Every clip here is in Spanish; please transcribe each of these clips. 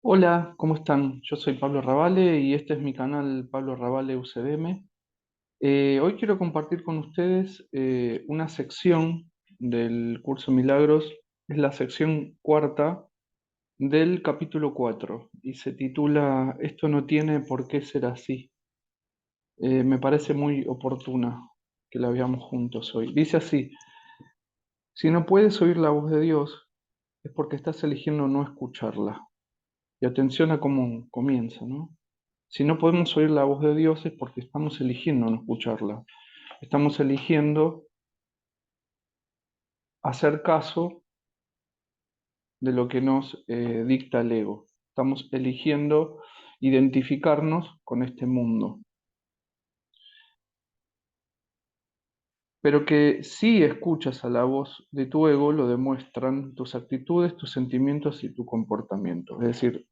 Hola, ¿cómo están? Yo soy Pablo Ravale y este es mi canal Pablo Ravale UCDM. Hoy quiero compartir con ustedes una sección del curso Milagros. Es la sección cuarta del capítulo 4 y se titula Esto no tiene por qué ser así. Me parece muy oportuna que la veamos juntos hoy. Dice así: si no puedes oír la voz de Dios es porque estás eligiendo no escucharla. Y atención a cómo comienza, ¿no? Si no podemos oír la voz de Dios es porque estamos eligiendo no escucharla. Estamos eligiendo hacer caso de lo que nos dicta el ego. Estamos eligiendo identificarnos con este mundo. Pero que si escuchas a la voz de tu ego, lo demuestran tus actitudes, tus sentimientos y tu comportamiento. Es decir,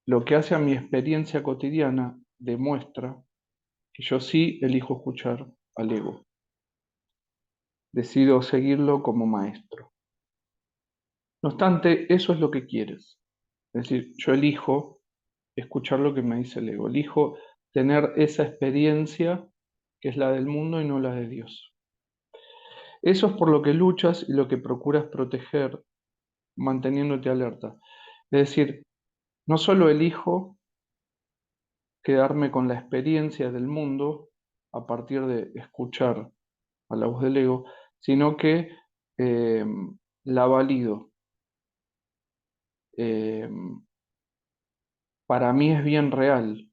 lo que hace a mi experiencia cotidiana demuestra que yo sí elijo escuchar al ego. Decido seguirlo como maestro. No obstante, eso es lo que quieres. Es decir, yo elijo escuchar lo que me dice el ego, elijo tener esa experiencia que es la del mundo y no la de Dios. Eso es por lo que luchas y lo que procuras proteger, manteniéndote alerta. Es decir, no solo elijo quedarme con la experiencia del mundo a partir de escuchar a la voz del ego, sino que eh, la valido. Eh, para mí es bien real.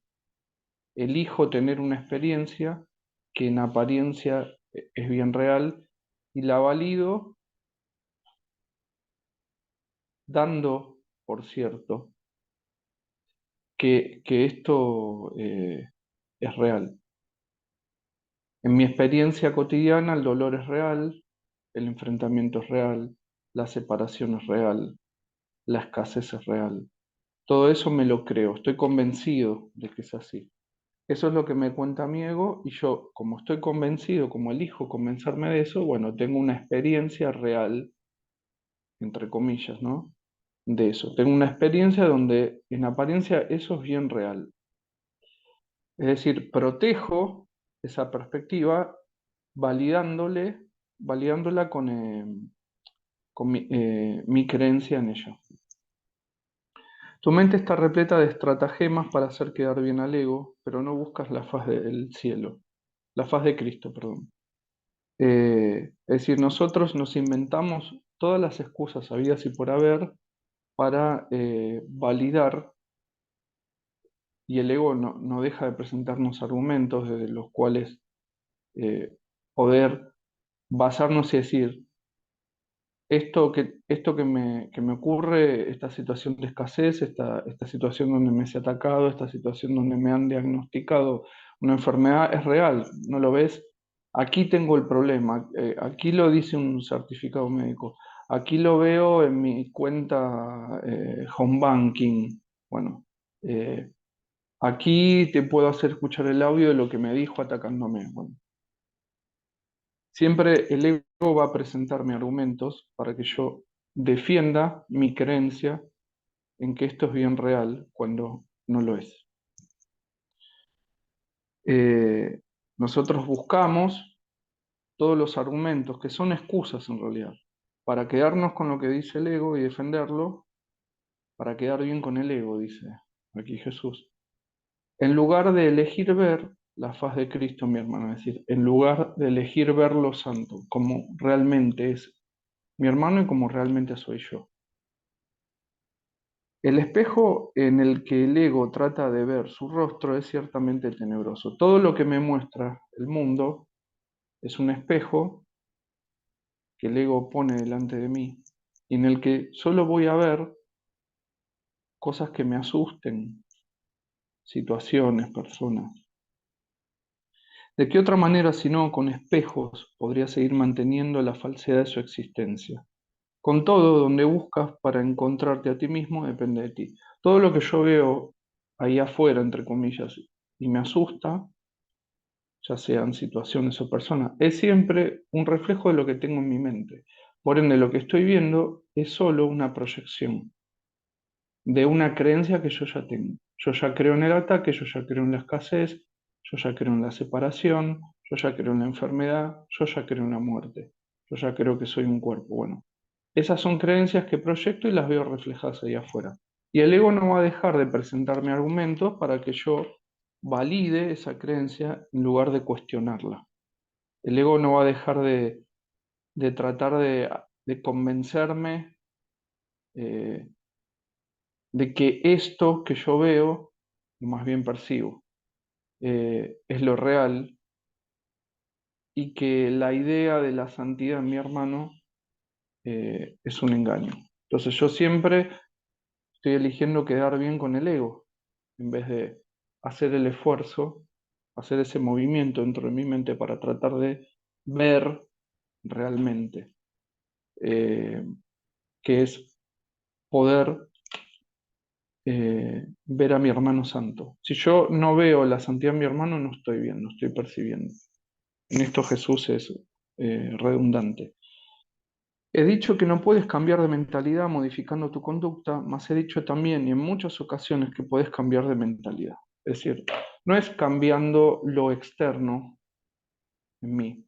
Elijo tener una experiencia que en apariencia es bien real y la valido dando, por cierto, que esto es real. En mi experiencia cotidiana el dolor es real, el enfrentamiento es real, la separación es real, la escasez es real. Todo eso me lo creo, estoy convencido de que es así. Eso es lo que me cuenta mi ego y yo, como estoy convencido, como elijo convencerme de eso, bueno, tengo una experiencia real, entre comillas, ¿no? De eso. Tengo una experiencia donde en apariencia eso es bien real. Es decir, protejo esa perspectiva validándole, validándola con mi creencia en ella. Tu mente está repleta de estratagemas para hacer quedar bien al ego, pero no buscas la faz del cielo, la faz de Cristo, perdón. Es decir, nosotros nos inventamos todas las excusas habidas y por haber para validar, y el ego no deja de presentarnos argumentos desde los cuales eh, poder basarnos y decir, esto que me ocurre, esta situación de escasez, esta situación donde me he atacado, esta situación donde me han diagnosticado una enfermedad, es real, ¿no lo ves? Aquí tengo el problema, aquí lo dice un certificado médico, aquí lo veo en mi cuenta home banking, bueno, eh, aquí te puedo hacer escuchar el audio de lo que me dijo atacándome. Bueno, siempre el ego va a presentarme argumentos para que yo defienda mi creencia en que esto es bien real cuando no lo es. Eh, Nosotros buscamos todos los argumentos, que son excusas en realidad, para quedarnos con lo que dice el ego y defenderlo, para quedar bien con el ego, dice aquí Jesús, en lugar de elegir ver la faz de Cristo, mi hermano, es decir, en lugar de elegir ver lo santo, como realmente es mi hermano y como realmente soy yo. El espejo en el que el ego trata de ver su rostro es ciertamente tenebroso. Todo lo que me muestra el mundo es un espejo que el ego pone delante de mí y en el que solo voy a ver cosas que me asusten, situaciones, personas. ¿De qué otra manera, si no con espejos, podría seguir manteniendo la falsedad de su existencia? Con todo, donde buscas para encontrarte a ti mismo depende de ti. Todo lo que yo veo ahí afuera, entre comillas, y me asusta, ya sean situaciones o personas, es siempre un reflejo de lo que tengo en mi mente. Por ende, lo que estoy viendo es solo una proyección. de una creencia que yo ya tengo. Yo ya creo en el ataque, yo ya creo en la escasez, yo ya creo en la separación, yo ya creo en la enfermedad, yo ya creo en la muerte, yo ya creo que soy un cuerpo. Bueno, esas son creencias que proyecto y las veo reflejadas ahí afuera. Y el ego no va a dejar de presentarme argumentos para que yo valide esa creencia en lugar de cuestionarla. El ego no va a dejar de tratar de convencerme eh, de que esto que yo veo, o más bien percibo, es lo real y que la idea de la santidad en mi hermano es un engaño. Entonces yo siempre estoy eligiendo quedar bien con el ego en vez de hacer el esfuerzo, hacer ese movimiento dentro de mi mente para tratar de ver realmente, eh, que es poder ver a mi hermano santo. Si yo no veo la santidad de mi hermano, no estoy bien, no estoy percibiendo. En esto Jesús es redundante. He dicho que no puedes cambiar de mentalidad modificando tu conducta, mas he dicho también y en muchas ocasiones que puedes cambiar de mentalidad. Es decir, no es cambiando lo externo en mí,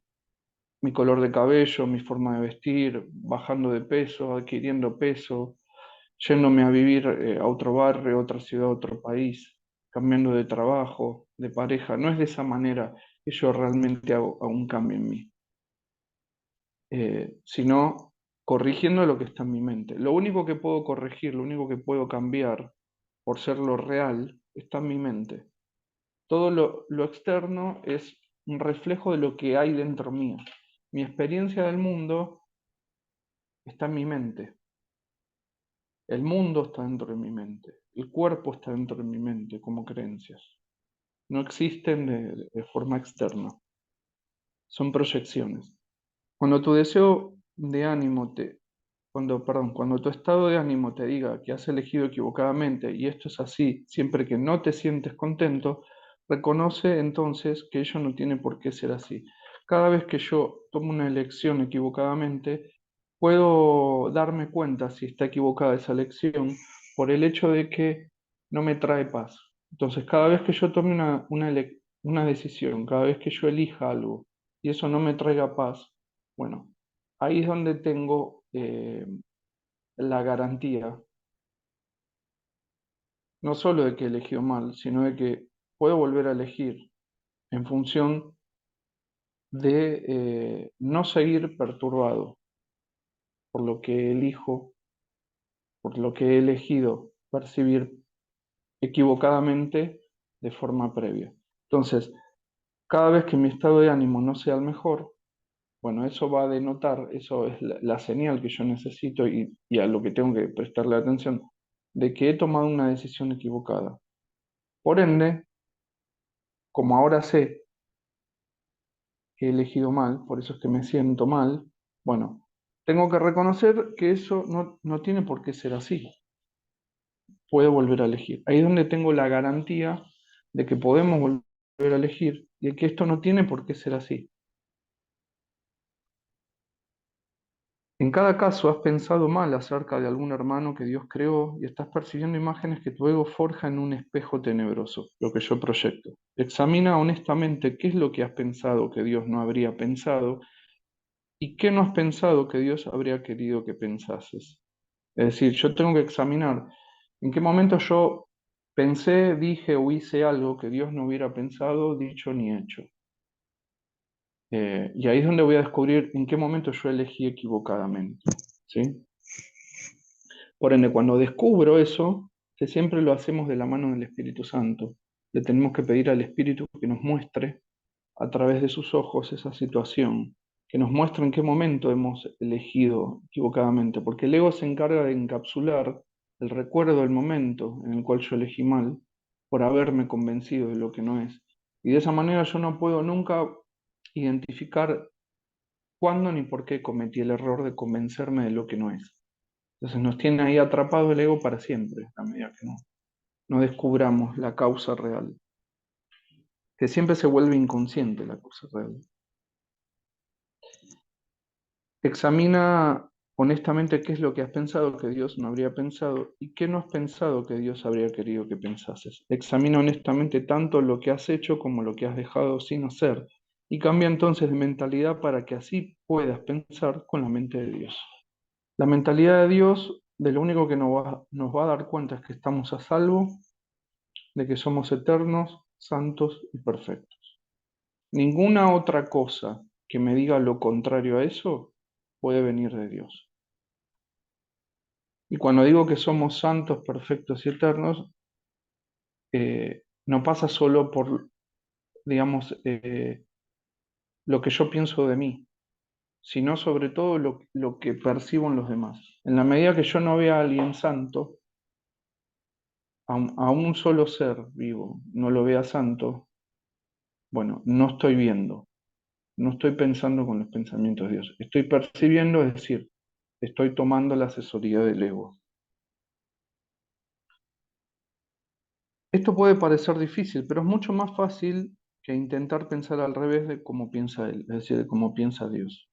mi color de cabello, mi forma de vestir, bajando de peso, adquiriendo peso, yéndome a vivir a otro barrio, a otra ciudad, a otro país, cambiando de trabajo, de pareja. No es de esa manera que yo realmente hago un cambio en mí, sino corrigiendo lo que está en mi mente. Lo único que puedo corregir, lo único que puedo cambiar por ser lo real, está en mi mente. Todo lo externo es un reflejo de lo que hay dentro mío. Mi experiencia del mundo está en mi mente. El mundo está dentro de mi mente. El cuerpo está dentro de mi mente como creencias. No existen de forma externa. Son proyecciones. Cuando tu deseo de ánimo cuando tu estado de ánimo te diga que has elegido equivocadamente y esto es así, siempre que no te sientes contento, reconoce entonces que ello no tiene por qué ser así. Cada vez que yo tomo una elección equivocadamente, puedo darme cuenta si está equivocada esa elección por el hecho de que no me trae paz. Entonces, cada vez que yo tome una decisión, cada vez que yo elija algo y eso no me traiga paz, bueno, ahí es donde tengo la garantía, no solo de que he elegido mal, sino de que puedo volver a elegir en función de no seguir perturbado por lo que elijo, por lo que he elegido percibir equivocadamente de forma previa. Entonces, cada vez que mi estado de ánimo no sea el mejor, bueno, eso va a denotar, eso es la señal que yo necesito y a lo que tengo que prestarle atención, de que he tomado una decisión equivocada. Por ende, como ahora sé que he elegido mal, por eso es que me siento mal, bueno, tengo que reconocer que eso no tiene por qué ser así. Puedo volver a elegir. Ahí es donde tengo la garantía de que podemos volver a elegir y de que esto no tiene por qué ser así. En cada caso has pensado mal acerca de algún hermano que Dios creó y estás percibiendo imágenes que tu ego forja en un espejo tenebroso, lo que yo proyecto. Examina honestamente qué es lo que has pensado que Dios no habría pensado y qué no has pensado que Dios habría querido que pensases. Es decir, yo tengo que examinar en qué momento yo pensé, dije o hice algo que Dios no hubiera pensado, dicho ni hecho. Y ahí es donde voy a descubrir en qué momento yo elegí equivocadamente. ¿Sí? Por ende, cuando descubro eso, que siempre lo hacemos de la mano del Espíritu Santo, le tenemos que pedir al Espíritu que nos muestre a través de sus ojos esa situación, que nos muestre en qué momento hemos elegido equivocadamente, porque el ego se encarga de encapsular el recuerdo del momento en el cual yo elegí mal por haberme convencido de lo que no es. Y de esa manera yo no puedo nunca identificar cuándo ni por qué cometí el error de convencerme de lo que no es. Entonces nos tiene ahí atrapado el ego para siempre, a medida que no descubramos la causa real, que siempre se vuelve inconsciente la causa real. Examina honestamente qué es lo que has pensado que Dios no habría pensado y qué no has pensado que Dios habría querido que pensases. Examina honestamente tanto lo que has hecho como lo que has dejado sin hacer y cambia entonces de mentalidad para que así puedas pensar con la mente de Dios. La mentalidad de Dios, de lo único que nos va a dar cuenta es que estamos a salvo, de que somos eternos, santos y perfectos. Ninguna otra cosa que me diga lo contrario a eso puede venir de Dios. Y cuando digo que somos santos, perfectos y eternos, no pasa solo por, digamos, lo que yo pienso de mí, sino sobre todo lo que percibo en los demás. En la medida que yo no vea a alguien santo, a un solo ser vivo, no lo vea santo, bueno, no estoy viendo, no estoy pensando con los pensamientos de Dios, estoy percibiendo, es decir, estoy tomando la asesoría del ego. Esto puede parecer difícil, pero es mucho más fácil que intentar pensar al revés de cómo piensa él, es decir, de cómo piensa Dios.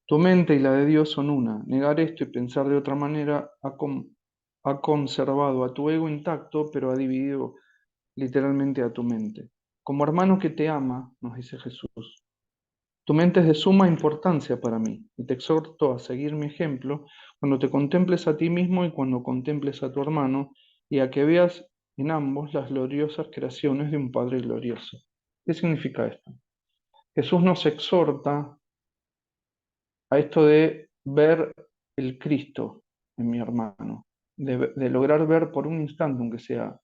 Tu mente y la de Dios son una. Negar esto y pensar de otra manera ha conservado a tu ego intacto, pero ha dividido literalmente a tu mente. Como hermano que te ama, nos dice Jesús, tu mente es de suma importancia para mí y te exhorto a seguir mi ejemplo cuando te contemples a ti mismo y cuando contemples a tu hermano y a que veas en ambos las gloriosas creaciones de un Padre glorioso. ¿Qué significa esto? Jesús nos exhorta a esto de ver el Cristo en mi hermano, de lograr ver por un instante, aunque sea,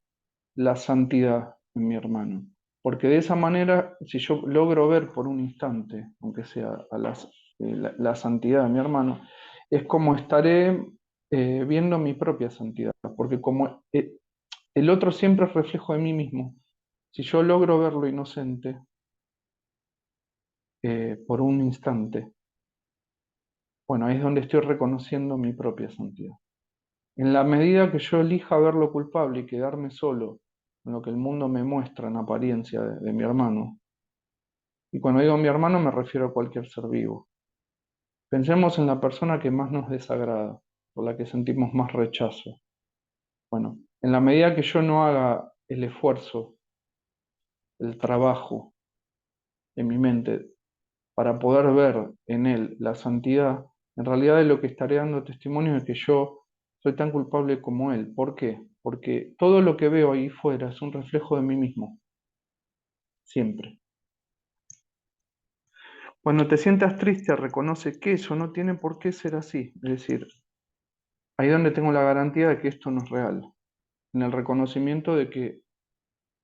la santidad en mi hermano. Porque de esa manera, si yo logro ver por un instante, aunque sea la santidad de mi hermano, es como estaré viendo mi propia santidad. Porque como el otro siempre es reflejo de mí mismo, si yo logro verlo inocente por un instante, bueno, ahí es donde estoy reconociendo mi propia santidad. En la medida que yo elija verlo culpable y quedarme solo con lo que el mundo me muestra en apariencia de mi hermano, y cuando digo mi hermano me refiero a cualquier ser vivo, pensemos en la persona que más nos desagrada, por la que sentimos más rechazo. Bueno, en la medida que yo no haga el esfuerzo, el trabajo en mi mente para poder ver en él la santidad, en realidad de lo que estaré dando testimonio es que yo soy tan culpable como él. ¿Por qué? Porque todo lo que veo ahí fuera es un reflejo de mí mismo, siempre. Cuando te sientas triste, reconoce que eso no tiene por qué ser así. Es decir, ahí donde tengo la garantía de que esto no es real, en el reconocimiento de que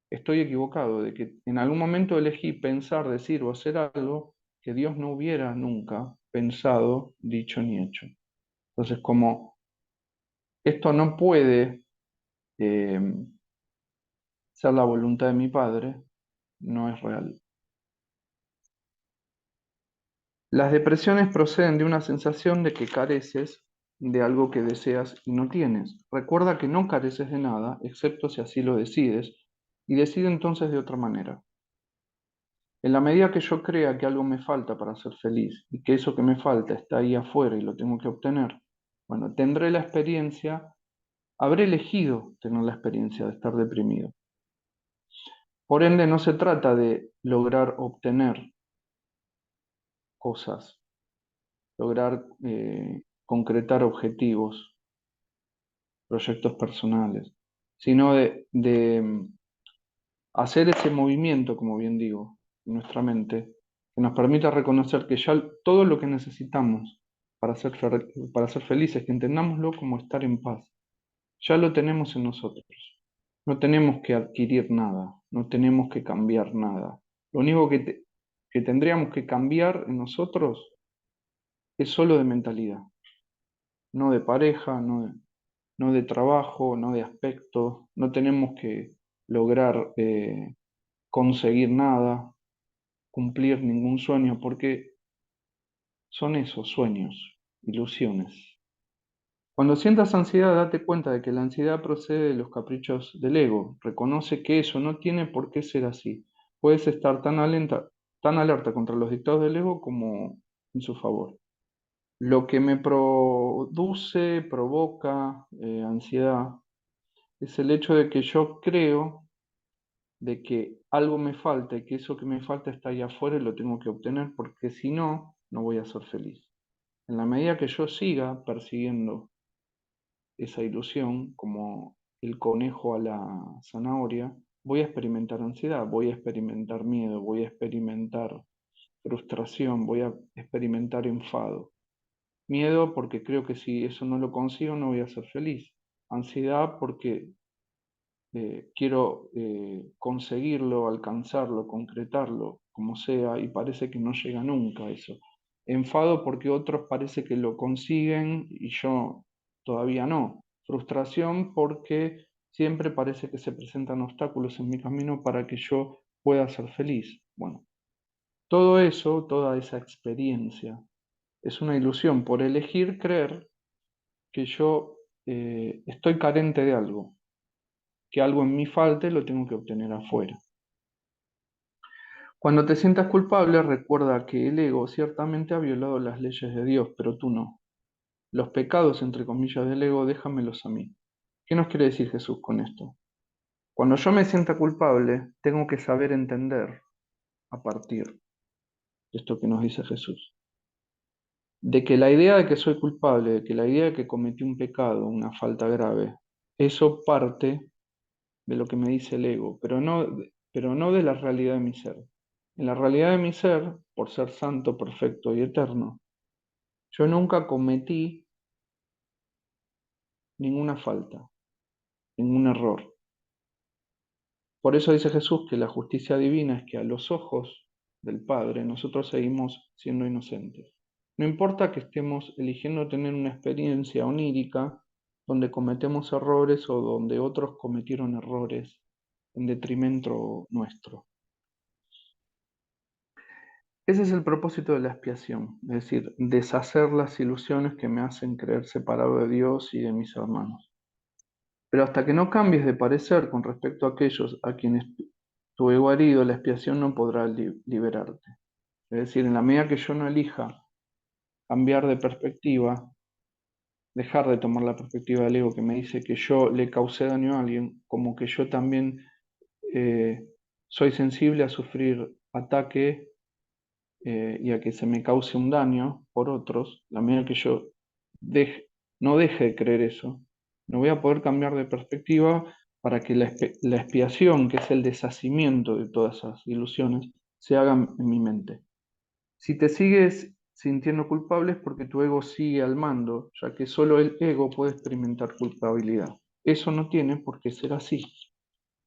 estoy equivocado, de que en algún momento elegí pensar, decir o hacer algo que Dios no hubiera nunca pensado, dicho ni hecho. Entonces, como esto no puede eh, ser la voluntad de mi Padre, no es real. Las depresiones proceden de una sensación de que careces de algo que deseas y no tienes. Recuerda que no careces de nada, excepto si así lo decides, y decide entonces de otra manera. En la medida que yo crea que algo me falta para ser feliz y que eso que me falta está ahí afuera y lo tengo que obtener, bueno, tendré la experiencia, habré elegido tener la experiencia de estar deprimido. Por ende, no se trata de lograr obtener cosas, lograr concretar objetivos, proyectos personales, sino de hacer ese movimiento, como bien digo, en nuestra mente, que nos permita reconocer que ya todo lo que necesitamos para ser felices, que entendámoslo como estar en paz, ya lo tenemos en nosotros. No tenemos que adquirir nada, no tenemos que cambiar nada. Lo único que tendríamos que cambiar en nosotros es solo de mentalidad, no de pareja, no de trabajo, no de aspecto. No tenemos que lograr conseguir nada, cumplir ningún sueño, porque son esos sueños, ilusiones. Cuando sientas ansiedad, date cuenta de que la ansiedad procede de los caprichos del ego. Reconoce que eso no tiene por qué ser así. Puedes estar tan alerta contra los dictados del ego como en su favor. Lo que me provoca ansiedad es el hecho de que yo creo de que algo me falta y que eso que me falta está ahí afuera y lo tengo que obtener porque si no, no voy a ser feliz. En la medida que yo siga persiguiendo esa ilusión, como el conejo a la zanahoria, voy a experimentar ansiedad, voy a experimentar miedo, voy a experimentar frustración, voy a experimentar enfado. Miedo porque creo que si eso no lo consigo no voy a ser feliz. Ansiedad porque quiero conseguirlo, alcanzarlo, concretarlo, como sea, y parece que no llega nunca a eso. Enfado porque otros parece que lo consiguen y yo todavía no. Frustración porque siempre parece que se presentan obstáculos en mi camino para que yo pueda ser feliz. Bueno, todo eso, toda esa experiencia, es una ilusión por elegir creer que yo estoy carente de algo, que algo en mí falte, lo tengo que obtener afuera. Cuando te sientas culpable, recuerda que el ego ciertamente ha violado las leyes de Dios, pero tú no. Los pecados, entre comillas, del ego, déjamelos a mí. ¿Qué nos quiere decir Jesús con esto? Cuando yo me sienta culpable, tengo que saber entender a partir de esto que nos dice Jesús. De que la idea de que soy culpable, de que la idea de que cometí un pecado, una falta grave, eso parte de lo que me dice el ego, pero no de la realidad de mi ser. En la realidad de mi ser, por ser santo, perfecto y eterno, yo nunca cometí ninguna falta, ningún error. Por eso dice Jesús que la justicia divina es que a los ojos del Padre nosotros seguimos siendo inocentes. No importa que estemos eligiendo tener una experiencia onírica donde cometemos errores o donde otros cometieron errores en detrimento nuestro. Ese es el propósito de la expiación, es decir, deshacer las ilusiones que me hacen creer separado de Dios y de mis hermanos. Pero hasta que no cambies de parecer con respecto a aquellos a quienes tu ego ha herido, la expiación no podrá liberarte. Es decir, en la medida que yo no elija cambiar de perspectiva, dejar de tomar la perspectiva del ego que me dice que yo le causé daño a alguien, como que yo también eh, soy sensible a sufrir ataque y a que se me cause un daño por otros, la medida que yo no deje de creer eso, no voy a poder cambiar de perspectiva para que la expiación, que es el deshacimiento de todas esas ilusiones, se haga en mi mente. Si te sigues sintiendo culpable es porque tu ego sigue al mando, ya que solo el ego puede experimentar culpabilidad. Eso no tiene por qué ser así.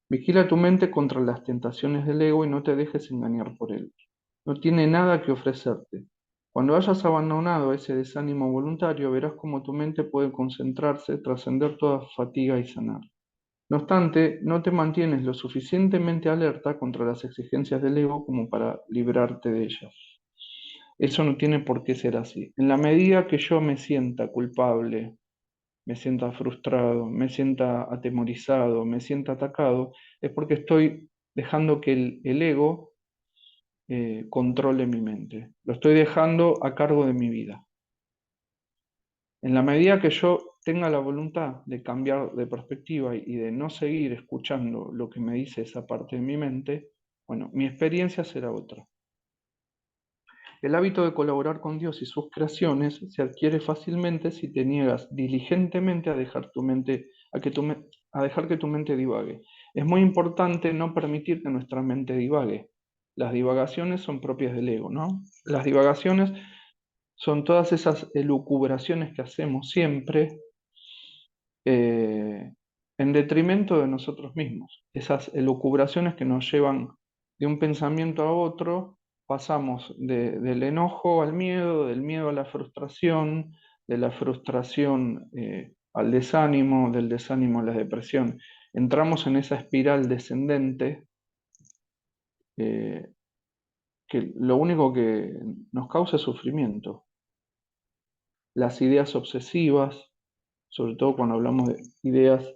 Vigila tu mente contra las tentaciones del ego y no te dejes engañar por él. No tiene nada que ofrecerte. Cuando hayas abandonado ese desánimo voluntario, verás cómo tu mente puede concentrarse, trascender toda fatiga y sanar. No obstante, no te mantienes lo suficientemente alerta contra las exigencias del ego como para librarte de ellas. Eso no tiene por qué ser así. En la medida que yo me sienta culpable, me sienta frustrado, me sienta atemorizado, me sienta atacado, es porque estoy dejando que el ego controle mi mente. Lo estoy dejando a cargo de mi vida. En la medida que yo tenga la voluntad de cambiar de perspectiva y de no seguir escuchando lo que me dice esa parte de mi mente, bueno, mi experiencia será otra. El hábito de colaborar con Dios y sus creaciones se adquiere fácilmente si te niegas diligentemente a dejar tu mente, a dejar que tu mente divague. Es muy importante no permitir que nuestra mente divague. Las divagaciones son propias del ego, ¿no? Las divagaciones son todas esas elucubraciones que hacemos siempre eh, en detrimento de nosotros mismos. Esas elucubraciones que nos llevan de un pensamiento a otro, pasamos del enojo al miedo, del miedo a la frustración, de la frustración al desánimo, del desánimo a la depresión. Entramos en esa espiral descendente eh, que lo único que nos causa es sufrimiento. Las ideas obsesivas, sobre todo cuando hablamos de ideas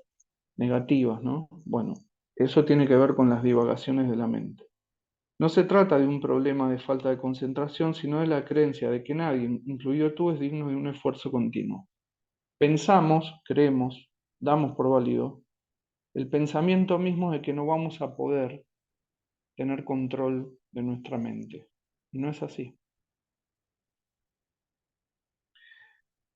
negativas, ¿no? Bueno, eso tiene que ver con las divagaciones de la mente. No se trata de un problema de falta de concentración, sino de la creencia de que nadie, incluido tú, es digno de un esfuerzo continuo. Pensamos, creemos, damos por válido el pensamiento mismo de que no vamos a poder tener control de nuestra mente. Y no es así.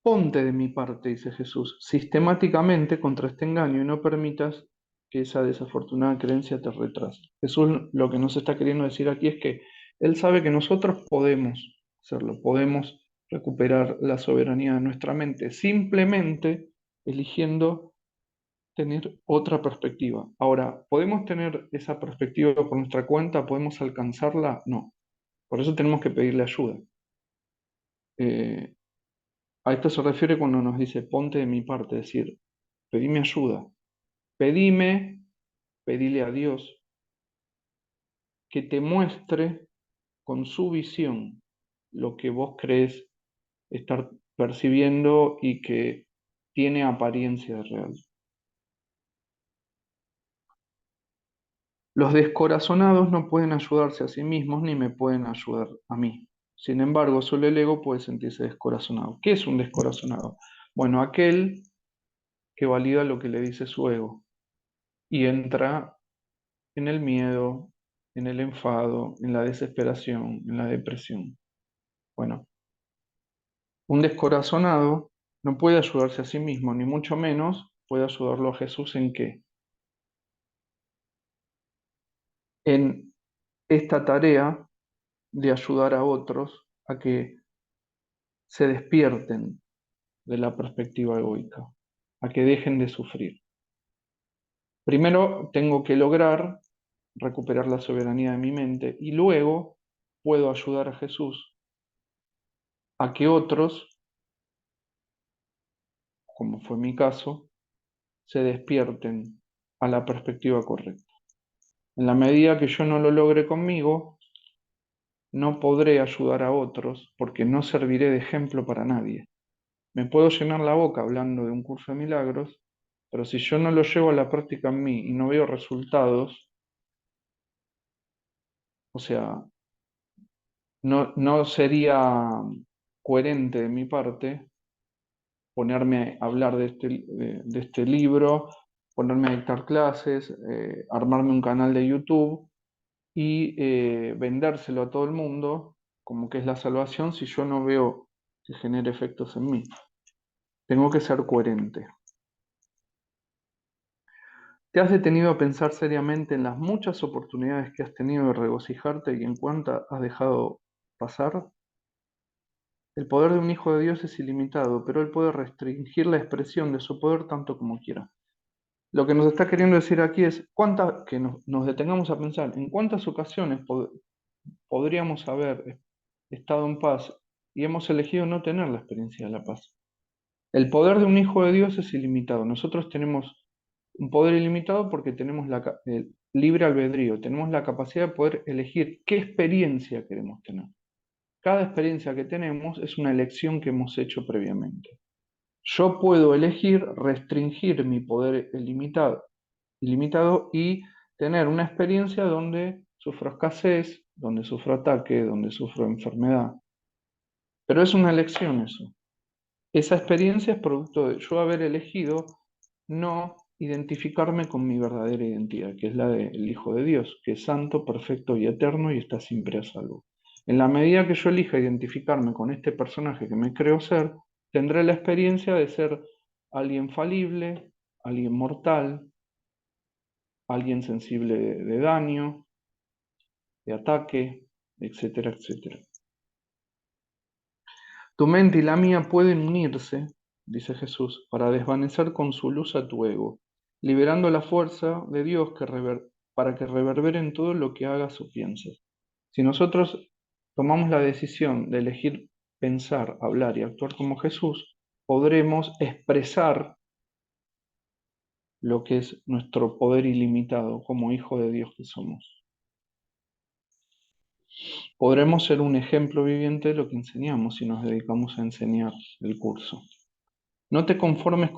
Ponte de mi parte, dice Jesús, sistemáticamente contra este engaño y no permitas que esa desafortunada creencia te retrase. Jesús lo que nos está queriendo decir aquí es que Él sabe que nosotros podemos hacerlo, podemos recuperar la soberanía de nuestra mente, simplemente eligiendo tener otra perspectiva. Ahora, ¿podemos tener esa perspectiva por nuestra cuenta? ¿Podemos alcanzarla? No. Por eso tenemos que pedirle ayuda. Eh, a esto se refiere cuando nos dice, ponte de mi parte, es decir, pedime ayuda. Pedime, pedile a Dios que te muestre con su visión lo que vos crees estar percibiendo y que tiene apariencia de real. Los descorazonados no pueden ayudarse a sí mismos ni me pueden ayudar a mí. Sin embargo, solo el ego puede sentirse descorazonado. ¿Qué es un descorazonado? Bueno, aquel que valida lo que le dice su ego y entra en el miedo, en el enfado, en la desesperación, en la depresión. Bueno, un descorazonado no puede ayudarse a sí mismo, ni mucho menos puede ayudarlo a Jesús en qué. En esta tarea de ayudar a otros a que se despierten de la perspectiva egoica, a que dejen de sufrir. Primero tengo que lograr recuperar la soberanía de mi mente y luego puedo ayudar a Jesús a que otros, como fue mi caso, se despierten a la perspectiva correcta. En la medida que yo no lo logre conmigo, no podré ayudar a otros porque no serviré de ejemplo para nadie. Me puedo llenar la boca hablando de un curso de milagros, pero si yo no lo llevo a la práctica en mí y no veo resultados, o sea, no sería coherente de mi parte ponerme a hablar de este libro, ponerme a dictar clases, armarme un canal de YouTube y vendérselo a todo el mundo como que es la salvación si yo no veo que genere efectos en mí. Tengo que ser coherente. ¿Te has detenido a pensar seriamente en las muchas oportunidades que has tenido de regocijarte y en cuántas has dejado pasar? El poder de un hijo de Dios es ilimitado, pero él puede restringir la expresión de su poder tanto como quiera. Lo que nos está queriendo decir aquí es que nos detengamos a pensar en cuántas ocasiones podríamos haber estado en paz y hemos elegido no tener la experiencia de la paz. El poder de un hijo de Dios es ilimitado. Nosotros tenemos un poder ilimitado porque tenemos el libre albedrío, tenemos la capacidad de poder elegir qué experiencia queremos tener. Cada experiencia que tenemos es una elección que hemos hecho previamente. Yo puedo elegir restringir mi poder ilimitado y tener una experiencia donde sufro escasez, donde sufro ataque, donde sufro enfermedad. Pero es una elección eso. Esa experiencia es producto de yo haber elegido no identificarme con mi verdadera identidad, que es la del Hijo de Dios, que es santo, perfecto y eterno y está siempre a salvo. En la medida que yo elija identificarme con este personaje que me creo ser, tendré la experiencia de ser alguien falible, alguien mortal, alguien sensible de daño, de ataque, etcétera, etcétera. Tu mente y la mía pueden unirse, dice Jesús, para desvanecer con su luz a tu ego, liberando la fuerza de Dios para que reverbere en todo lo que hagas o pienses. Si nosotros tomamos la decisión de elegir pensar, hablar y actuar como Jesús, podremos expresar lo que es nuestro poder ilimitado como hijo de Dios que somos. Podremos ser un ejemplo viviente de lo que enseñamos si nos dedicamos a enseñar el curso. No te conformes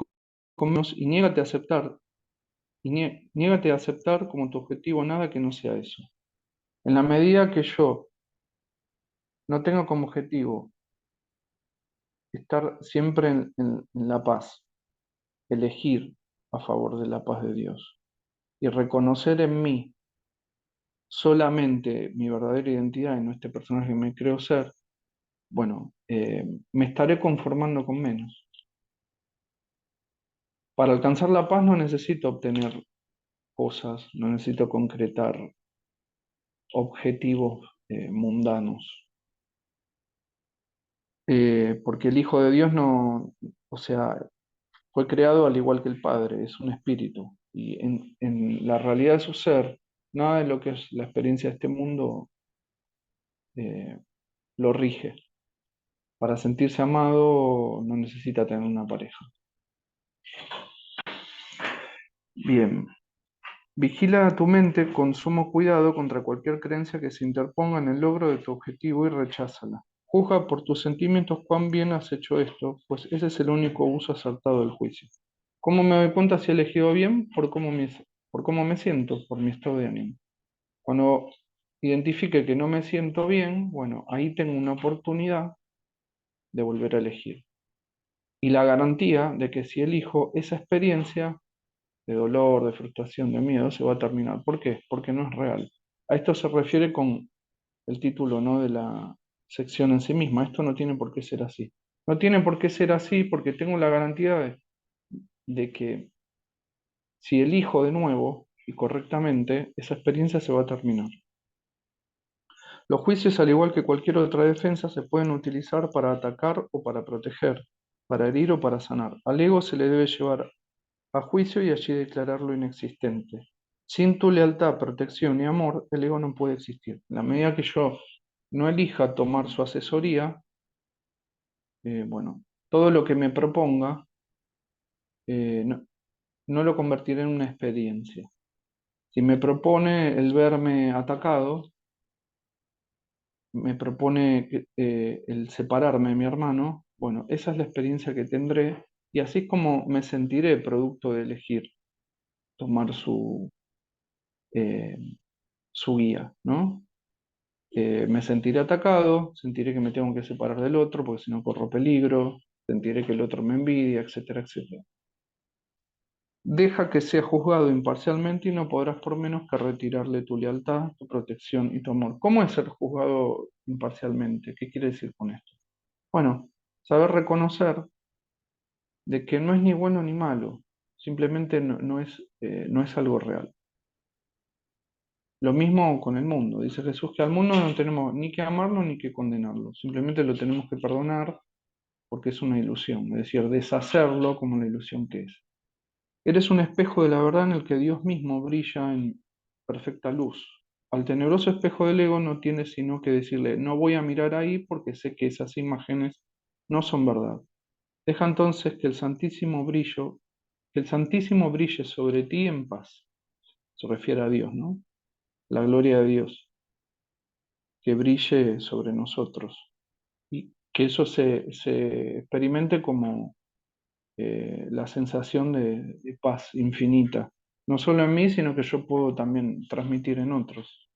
con menos y niégate a aceptar, niégate a aceptar como tu objetivo nada que no sea eso. En la medida que yo no tengo como objetivo estar siempre en la paz, elegir a favor de la paz de Dios y reconocer en mí solamente mi verdadera identidad y no este personaje que me creo ser, bueno, me estaré conformando con menos. Para alcanzar la paz no necesito obtener cosas, no necesito concretar objetivos mundanos. Porque el Hijo de Dios no, o sea, fue creado al igual que el Padre, es un espíritu. Y en la realidad de su ser, nada de lo que es la experiencia de este mundo eh, lo rige. Para sentirse amado no necesita tener una pareja. Bien, vigila tu mente con sumo cuidado contra cualquier creencia que se interponga en el logro de tu objetivo y recházala. Juzga por tus sentimientos cuán bien has hecho esto, pues ese es el único uso acertado del juicio. ¿Cómo me doy cuenta si he elegido bien? Por cómo me siento, por mi estado de ánimo. Cuando identifique que no me siento bien, bueno, ahí tengo una oportunidad de volver a elegir. Y la garantía de que si elijo esa experiencia de dolor, de frustración, de miedo, se va a terminar. ¿Por qué? Porque no es real. A esto se refiere con el título, ¿no?, de la sección en sí misma. Esto no tiene por qué ser así. No tiene por qué ser así porque tengo la garantía de que si elijo de nuevo y correctamente, esa experiencia se va a terminar. Los juicios, al igual que cualquier otra defensa, se pueden utilizar para atacar o para proteger, para herir o para sanar. Al ego se le debe llevar a juicio y allí declararlo inexistente. Sin tu lealtad, protección y amor, el ego no puede existir. En la medida que yo no elija tomar su asesoría, bueno, todo lo que me proponga no, no lo convertiré en una experiencia. Si me propone el verme atacado, me propone el separarme de mi hermano, bueno, esa es la experiencia que tendré y así es como me sentiré producto de elegir tomar eh, su guía, ¿no? Me sentiré atacado, sentiré que me tengo que separar del otro porque si no corro peligro, sentiré que el otro me envidia, etcétera, etcétera. Deja que sea juzgado imparcialmente y no podrás por menos que retirarle tu lealtad, tu protección y tu amor. ¿Cómo es ser juzgado imparcialmente? ¿Qué quiere decir con esto? Bueno, saber reconocer de que no es ni bueno ni malo, simplemente no es algo real. Lo mismo con el mundo. Dice Jesús que al mundo no tenemos ni que amarlo ni que condenarlo, simplemente lo tenemos que perdonar porque es una ilusión, es decir, deshacerlo como la ilusión que es. Eres un espejo de la verdad en el que Dios mismo brilla en perfecta luz. Al tenebroso espejo del ego no tienes sino que decirle, no voy a mirar ahí porque sé que esas imágenes no son verdad. Deja entonces que el Santísimo brille sobre ti en paz. Se refiere a Dios, ¿no? La gloria de Dios, que brille sobre nosotros y que eso se experimente como la sensación de paz infinita, no solo en mí, sino que yo puedo también transmitir en otros,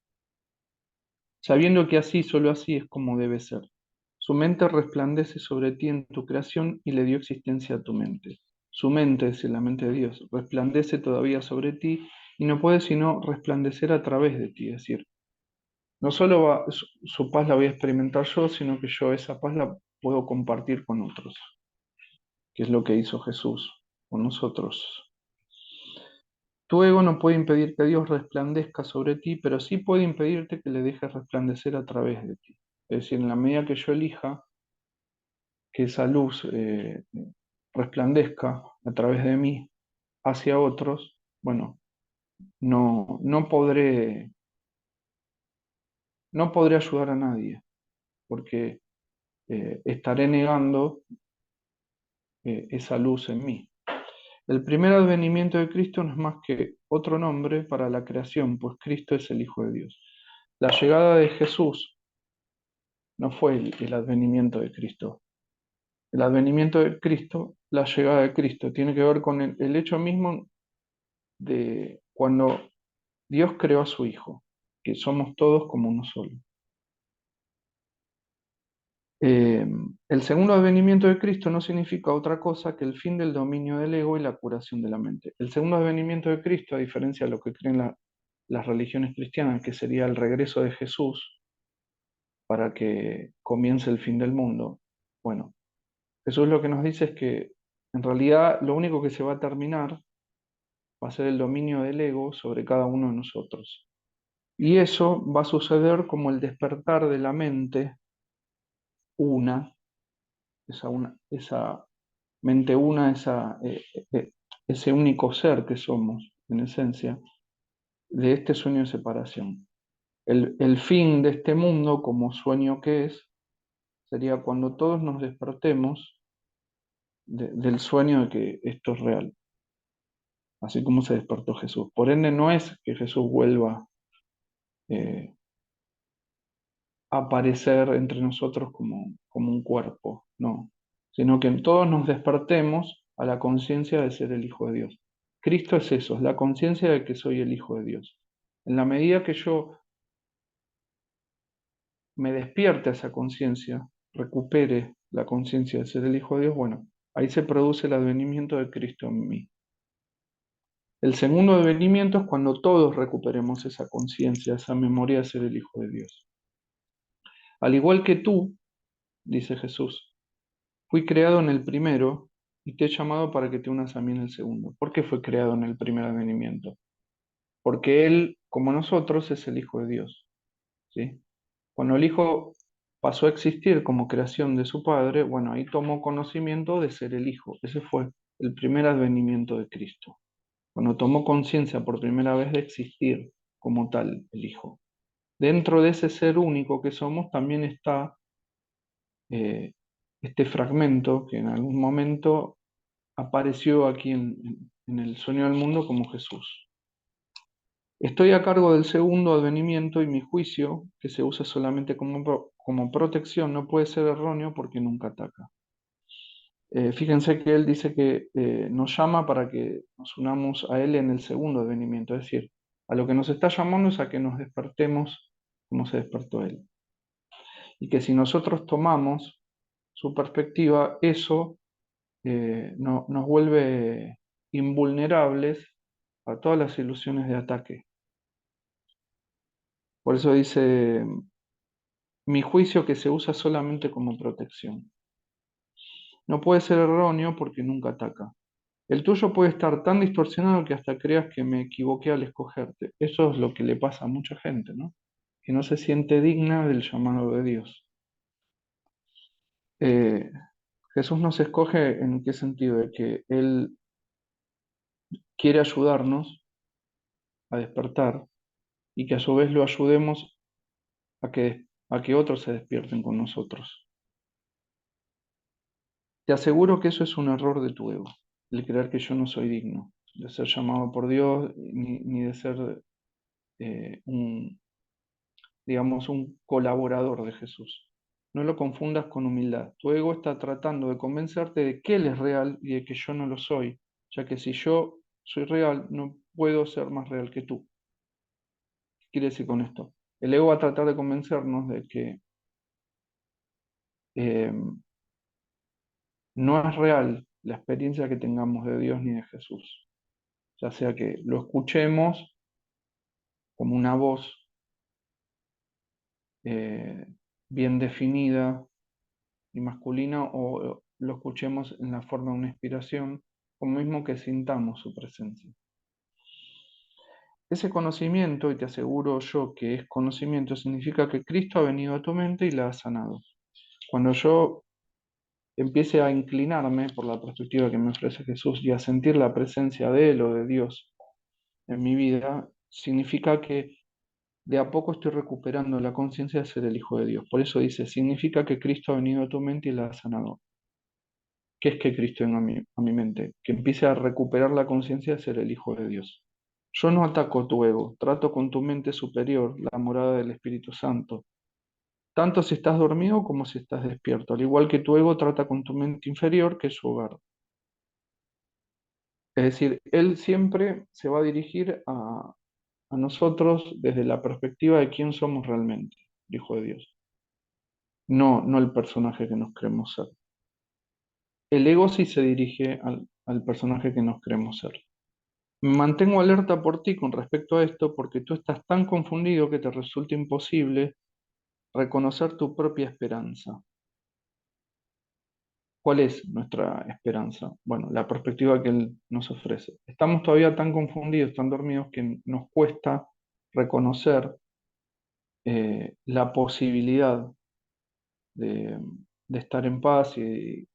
sabiendo que así, solo así es como debe ser. Su mente resplandece sobre ti en tu creación y le dio existencia a tu mente. Su mente, es decir, la mente de Dios, resplandece todavía sobre ti y no puede sino resplandecer a través de ti. Es decir, no solo su paz la voy a experimentar yo, sino que yo esa paz la puedo compartir con otros, que es lo que hizo Jesús con nosotros. Tu ego no puede impedir que Dios resplandezca sobre ti, pero sí puede impedirte que le dejes resplandecer a través de ti. Es decir, en la medida que yo elija que esa luz resplandezca a través de mí hacia otros, bueno, no no podré ayudar a nadie, porque estaré negando esa luz en mí. El primer advenimiento de Cristo no es más que otro nombre para la creación, pues Cristo es el Hijo de Dios. La llegada de Jesús no fue el advenimiento de Cristo. El advenimiento de Cristo, la llegada de Cristo, tiene que ver con el hecho mismo de cuando Dios creó a su Hijo, que somos todos como uno solo. Eh, el segundo advenimiento de Cristo no significa otra cosa que el fin del dominio del ego y la curación de la mente. El segundo advenimiento de Cristo, a diferencia de lo que creen las religiones cristianas, que sería el regreso de Jesús para que comience el fin del mundo, bueno, Jesús lo que nos dice es que en realidad lo único que se va a terminar va a ser el dominio del ego sobre cada uno de nosotros. Y eso va a suceder como el despertar de la mente una, esa mente una, ese único ser que somos, en esencia, de este sueño de separación. El fin de este mundo, como sueño que es, sería cuando todos nos despertemos del sueño de que esto es real, así como se despertó Jesús. Por ende, no es que Jesús vuelva eh, a aparecer entre nosotros como un cuerpo, no, sino que todos nos despertemos a la conciencia de ser el Hijo de Dios. Cristo es eso, es la conciencia de que soy el Hijo de Dios. En la medida que yo me despierte a esa conciencia, recupere la conciencia de ser el Hijo de Dios, bueno, ahí se produce el advenimiento de Cristo en mí. El segundo advenimiento es cuando todos recuperemos esa conciencia, esa memoria de ser el Hijo de Dios. Al igual que tú, dice Jesús, fui creado en el primero y te he llamado para que te unas a mí en el segundo. ¿Por qué fue creado en el primer advenimiento? Porque Él, como nosotros, es el Hijo de Dios, ¿sí? Cuando el Hijo pasó a existir como creación de su Padre, bueno, ahí tomó conocimiento de ser el Hijo. Ese fue el primer advenimiento de Cristo. Cuando tomó conciencia por primera vez de existir como tal el Hijo. Dentro de ese ser único que somos también está este fragmento que en algún momento apareció aquí en el sueño del mundo como Jesús. Estoy a cargo del segundo advenimiento y mi juicio, que se usa solamente como protección, no puede ser erróneo porque nunca ataca. Fíjense que él dice que nos llama para que nos unamos a él en el segundo advenimiento, es decir, a lo que nos está llamando es a que nos despertemos como se despertó él. Y que si nosotros tomamos su perspectiva, eso nos vuelve invulnerables a todas las ilusiones de ataque. Por eso dice, mi juicio que se usa solamente como protección. No puede ser erróneo porque nunca ataca. El tuyo puede estar tan distorsionado que hasta creas que me equivoqué al escogerte. Eso es lo que le pasa a mucha gente, ¿no? Que no se siente digna del llamado de Dios. Eh, Jesús nos escoge en qué sentido, de que Él quiere ayudarnos a despertar y que a su vez lo ayudemos a que otros se despierten con nosotros. Te aseguro que eso es un error de tu ego, el creer que yo no soy digno de ser llamado por Dios ni de ser digamos, un colaborador de Jesús. No lo confundas con humildad. Tu ego está tratando de convencerte de que Él es real y de que yo no lo soy, ya que si yo soy real, no puedo ser más real que tú. ¿Qué quiere decir con esto? El ego va a tratar de convencernos de que eh, no es real la experiencia que tengamos de Dios ni de Jesús, ya sea que lo escuchemos como una voz eh, bien definida y masculina o lo escuchemos en la forma de una inspiración, o mismo que sintamos su presencia. Ese conocimiento, y te aseguro yo que es conocimiento, significa que Cristo ha venido a tu mente y la ha sanado. Cuando yo empiece a inclinarme por la perspectiva que me ofrece Jesús y a sentir la presencia de Él o de Dios en mi vida, significa que de a poco estoy recuperando la conciencia de ser el Hijo de Dios. Por eso dice, significa que Cristo ha venido a tu mente y la ha sanado. ¿Qué es que Cristo venga a mi mente? Que empiece a recuperar la conciencia de ser el Hijo de Dios. Yo no ataco tu ego, trato con tu mente superior, la morada del Espíritu Santo, tanto si estás dormido como si estás despierto, al igual que tu ego trata con tu mente inferior, que es su hogar. Es decir, él siempre se va a dirigir a nosotros desde la perspectiva de quién somos realmente, el Hijo de Dios, no el personaje que nos creemos ser. El ego sí se dirige al personaje que nos creemos ser. Me mantengo alerta por ti con respecto a esto porque tú estás tan confundido que te resulta imposible reconocer tu propia esperanza. ¿Cuál es nuestra esperanza? Bueno, la perspectiva que Él nos ofrece. Estamos todavía tan confundidos, tan dormidos, que nos cuesta reconocer la posibilidad de, de estar en paz y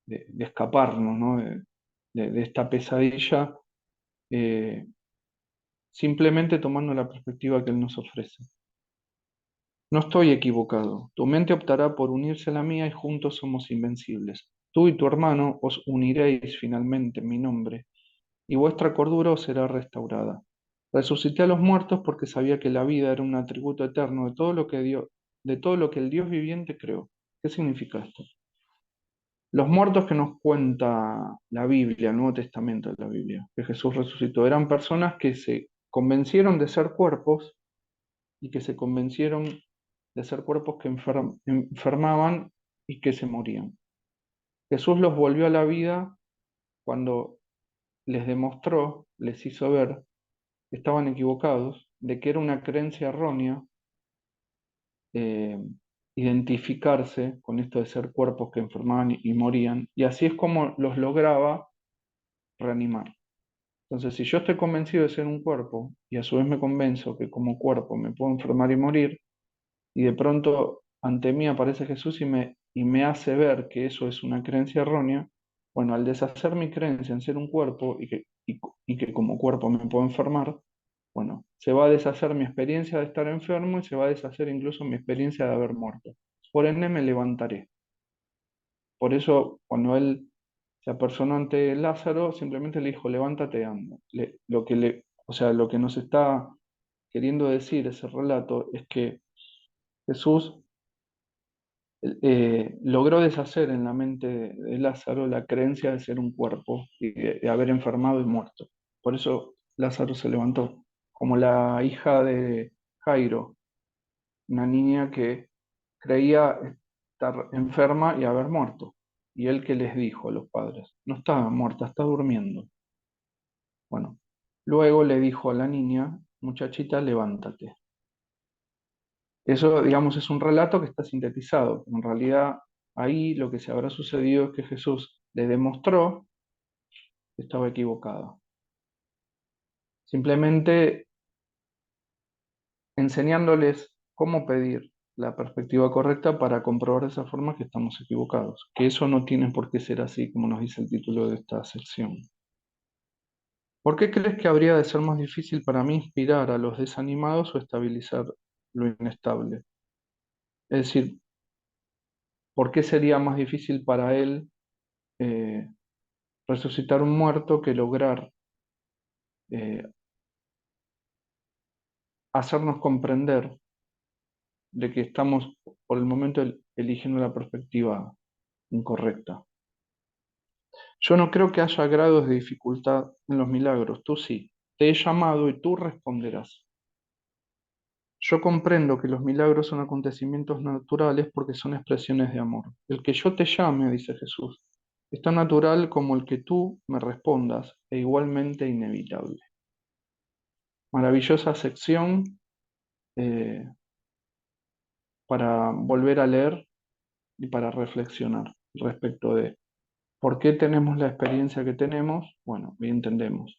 de escaparnos, ¿no? De esta pesadilla, eh, simplemente tomando la perspectiva que Él nos ofrece. No estoy equivocado. Tu mente optará por unirse a la mía y juntos somos invencibles. Tú y tu hermano os uniréis finalmente en mi nombre y vuestra cordura os será restaurada. Resucité a los muertos porque sabía que la vida era un atributo eterno de todo lo que el Dios viviente creó. ¿Qué significa esto? Los muertos que nos cuenta la Biblia, el Nuevo Testamento de la Biblia, que Jesús resucitó, eran personas que se convencieron de ser cuerpos y que se convencieron de ser cuerpos que enfermaban y que se morían. Jesús los volvió a la vida cuando les demostró, les hizo ver que estaban equivocados, de que era una creencia errónea eh, identificarse con esto de ser cuerpos que enfermaban y morían, y así es como los lograba reanimar. Entonces, si yo estoy convencido de ser un cuerpo y a su vez me convenzo que como cuerpo me puedo enfermar y morir, y de pronto ante mí aparece Jesús y me hace ver que eso es una creencia errónea, bueno, al deshacer mi creencia en ser un cuerpo y que como cuerpo me puedo enfermar, bueno, se va a deshacer mi experiencia de estar enfermo y se va a deshacer incluso mi experiencia de haber muerto. Por ende me levantaré. Por eso, cuando él se apersonó ante Lázaro, simplemente le dijo, levántate y anda. O sea, lo que nos está queriendo decir ese relato es que Jesús logró deshacer en la mente de Lázaro la creencia de ser un cuerpo y de haber enfermado y muerto. Por eso Lázaro se levantó, como la hija de Jairo, una niña que creía estar enferma y haber muerto. Y él que les dijo a los padres, no está muerta, está durmiendo. Bueno, luego le dijo a la niña, muchachita, levántate. Eso, digamos, es un relato que está sintetizado. En realidad, ahí lo que se habrá sucedido es que Jesús le demostró que estaba equivocado. Simplemente enseñándoles cómo pedir la perspectiva correcta para comprobar de esa forma que estamos equivocados. Que eso no tiene por qué ser así, como nos dice el título de esta sección. ¿Por qué crees que habría de ser más difícil para mí inspirar a los desanimados o estabilizar lo inestable? Es decir, ¿por qué sería más difícil para él eh, resucitar un muerto que lograr eh, hacernos comprender de que estamos por el momento eligiendo la perspectiva incorrecta? Yo no creo que haya grados de dificultad en los milagros, tú sí. Te he llamado y tú responderás. Yo comprendo que los milagros son acontecimientos naturales porque son expresiones de amor. El que yo te llame, dice Jesús, es tan natural como el que tú me respondas e igualmente inevitable. Maravillosa sección eh, para volver a leer y para reflexionar respecto de por qué tenemos la experiencia que tenemos. Bueno, hoy entendemos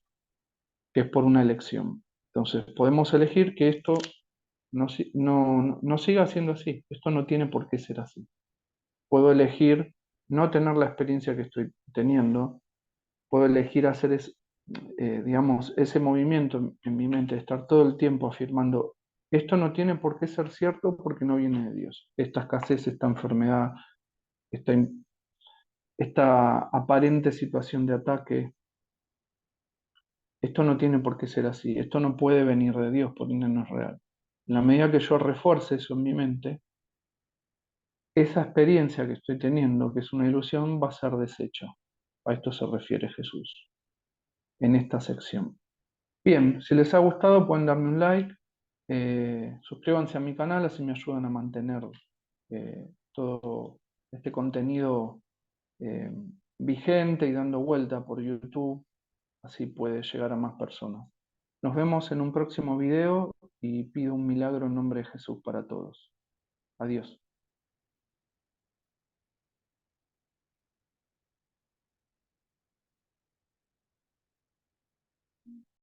que es por una elección. Entonces, podemos elegir que esto no siga siendo así. Esto no tiene por qué ser así. Puedo elegir no tener la experiencia que estoy teniendo. Puedo elegir hacer digamos, ese movimiento en mi mente, de estar todo el tiempo afirmando, esto no tiene por qué ser cierto porque no viene de Dios. Esta escasez, esta enfermedad, esta, esta aparente situación de ataque, esto no tiene por qué ser así. Esto no puede venir de Dios porque no es real. En la medida que yo refuerce eso en mi mente, esa experiencia que estoy teniendo, que es una ilusión, va a ser deshecha. A esto se refiere Jesús en esta sección. Bien, si les ha gustado pueden darme un like, suscríbanse a mi canal, así me ayudan a mantener todo este contenido eh, vigente y dando vuelta por YouTube, así puede llegar a más personas. Nos vemos en un próximo video y pido un milagro en nombre de Jesús para todos. Adiós.